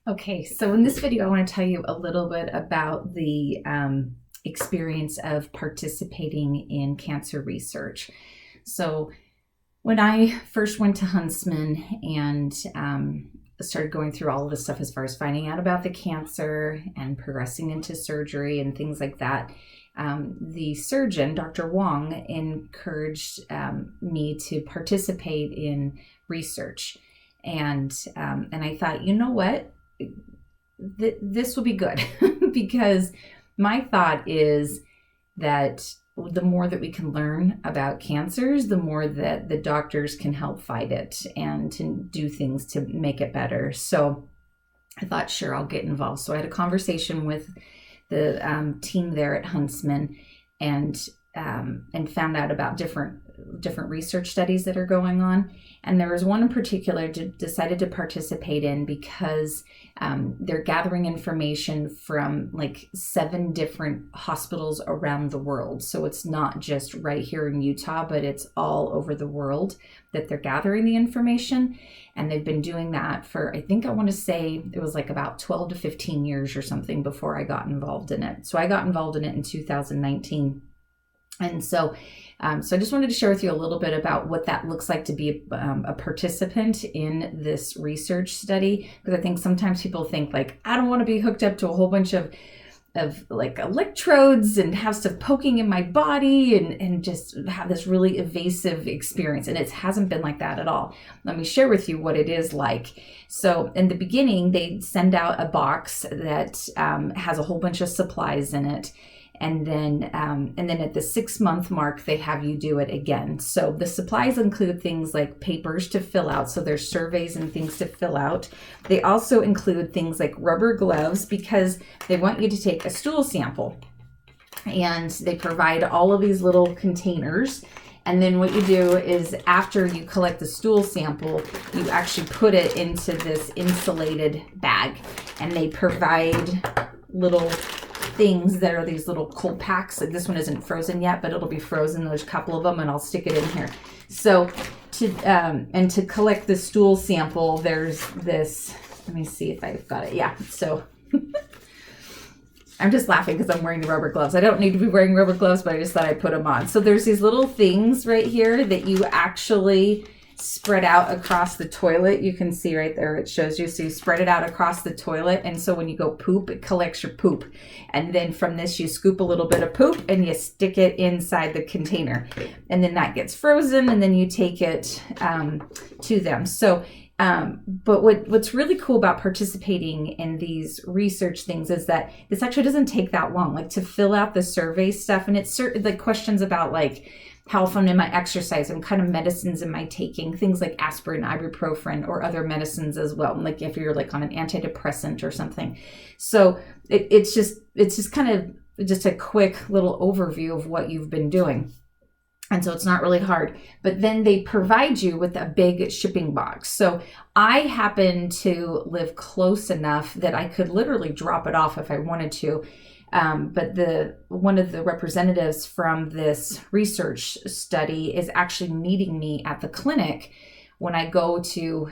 Okay, so in this video, I want to tell you a little bit about the experience of participating in cancer research. So when I first went to Huntsman and started going through all of this stuff as far as finding out about the cancer and progressing into surgery and things like that, the surgeon, Dr. Wong, encouraged me to participate in research. And I thought, you know what? This will be good because my thought is that the more that we can learn about cancers, the more that the doctors can help fight it and to do things to make it better. So I thought, sure, I'll get involved. So I had a conversation with the team there at Huntsman and found out about different research studies that are going on. And there was one in particular decided to participate in because they're gathering information from like 7 different hospitals around the world. So it's not just right here in Utah, but it's all over the world that they're gathering the information. And they've been doing that for, I think I want to say it was like about 12 to 15 years or something before I got involved in it. So I got involved in it in 2019. And so I just wanted to share with you a little bit about what that looks like to be a participant in this research study. Because I think sometimes people think like, I don't want to be hooked up to a whole bunch of like electrodes and have stuff poking in my body and just have this really evasive experience. And it hasn't been like that at all. Let me share with you what it is like. So in the beginning, they send out a box that has a whole bunch of supplies in it. And then at the 6-month mark, they have you do it again. So the supplies include things like papers to fill out. So there's surveys and things to fill out. They also include things like rubber gloves because they want you to take a stool sample. And they provide all of these little containers. And then what you do is after you collect the stool sample, you actually put it into this insulated bag. And they provide little things that are these little cold packs. Like this one isn't frozen yet, but it'll be frozen. There's a couple of them and I'll stick it in here. So to collect the stool sample, there's this, let me see if I've got it. Yeah. So I'm just laughing because I'm wearing the rubber gloves. I don't need to be wearing rubber gloves, but I just thought I'd put them on. So there's these little things right here that you actually spread out across the toilet. You can see right there, it shows you. So you spread it out across the toilet. And so when you go poop, it collects your poop. And then from this, you scoop a little bit of poop and you stick it inside the container. And then that gets frozen and then you take it to them. So, but what's really cool about participating in these research things is that this actually doesn't take that long, like to fill out the survey stuff. And it's certain like questions about like, how often am I exercising? What kind of medicines am I taking? Things like aspirin, ibuprofen, or other medicines as well. Like if you're like on an antidepressant or something. So it's just kind of just a quick little overview of what you've been doing. And so it's not really hard, but then they provide you with a big shipping box. So I happen to live close enough that I could literally drop it off if I wanted to. But one of the representatives from this research study is actually meeting me at the clinic when I go to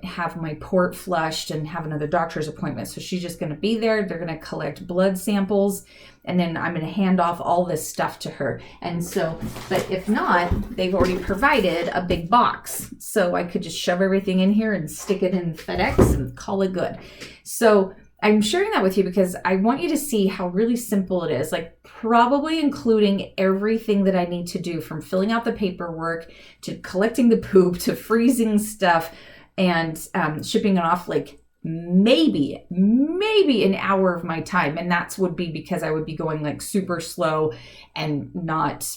have my port flushed and have another doctor's appointment. So she's just going to be there. They're going to collect blood samples, and then I'm going to hand off all this stuff to her. And so, but if not, they've already provided a big box. So I could just shove everything in here and stick it in FedEx and call it good. So I'm sharing that with you because I want you to see how really simple it is, like probably including everything that I need to do from filling out the paperwork to collecting the poop to freezing stuff and shipping it off, like maybe an hour of my time. And that's would be because I would be going like super slow and not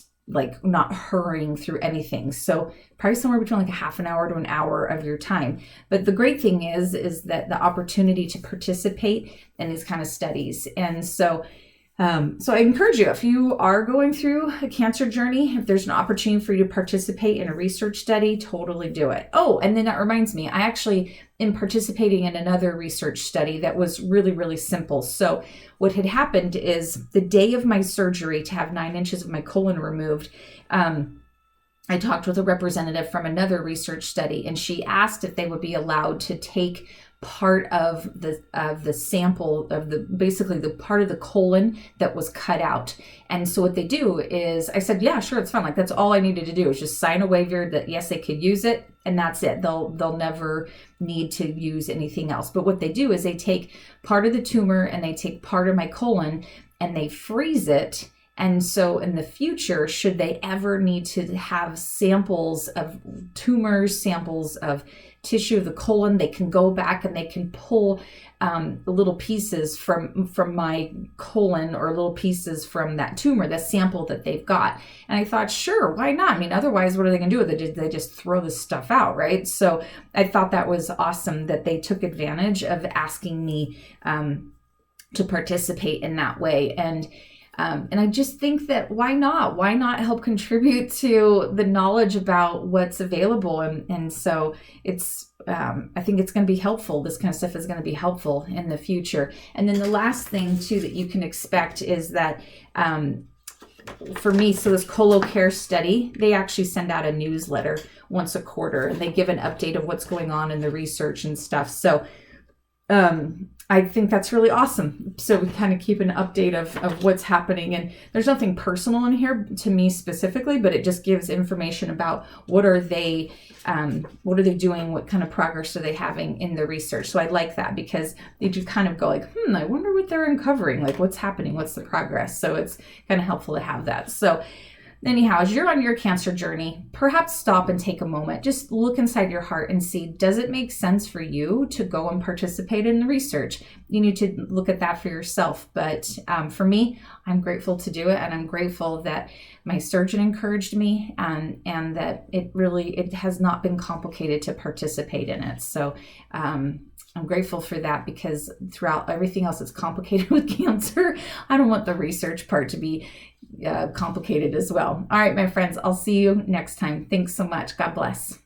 hurrying through anything. So probably somewhere between like a half an hour to an hour of your time. But the great thing is that the opportunity to participate in these kind of studies. And so I encourage you, if you are going through a cancer journey, if there's an opportunity for you to participate in a research study, totally do it. Oh, and then that reminds me, I actually am participating in another research study that was really, really simple. So what had happened is the day of my surgery to have 9 inches of my colon removed, I talked with a representative from another research study, and she asked if they would be allowed to take part of the sample of the basically the part of the colon that was cut out. And so what they do is, I said, yeah, sure, it's fine. Like, that's all I needed to do is just sign a waiver that yes, they could use it, and that's it. They'll never need to use anything else. But what they do is they take part of the tumor and they take part of my colon and they freeze it. And so in the future, should they ever need to have samples of tumors, samples of tissue of the colon, they can go back and they can pull little pieces from my colon or little pieces from that tumor, the sample that they've got. And I thought, sure, why not? I mean, otherwise, what are they going to do with it? They just throw this stuff out, right? So I thought that was awesome that they took advantage of asking me to participate in that way. And I just think that why not? Why not help contribute to the knowledge about what's available? And so it's, I think it's going to be helpful. This kind of stuff is going to be helpful in the future. And then the last thing too that you can expect is that for me, so this ColorCare Study, they actually send out a newsletter once a quarter and they give an update of what's going on in the research and stuff. So I think that's really awesome. So we kind of keep an update of what's happening, and there's nothing personal in here to me specifically, but it just gives information about what are they doing, what kind of progress are they having in the research. So I like that because you just kind of go like, I wonder what they're uncovering, like what's happening, what's the progress. So it's kind of helpful to have that. So anyhow, as you're on your cancer journey, perhaps stop and take a moment. Just look inside your heart and see, does it make sense for you to go and participate in the research? You need to look at that for yourself. But for me, I'm grateful to do it. And I'm grateful that my surgeon encouraged me and that it has not been complicated to participate in it. So I'm grateful for that because throughout everything else that's complicated with cancer, I don't want the research part to be complicated as well. All right, my friends, I'll see you next time. Thanks so much. God bless.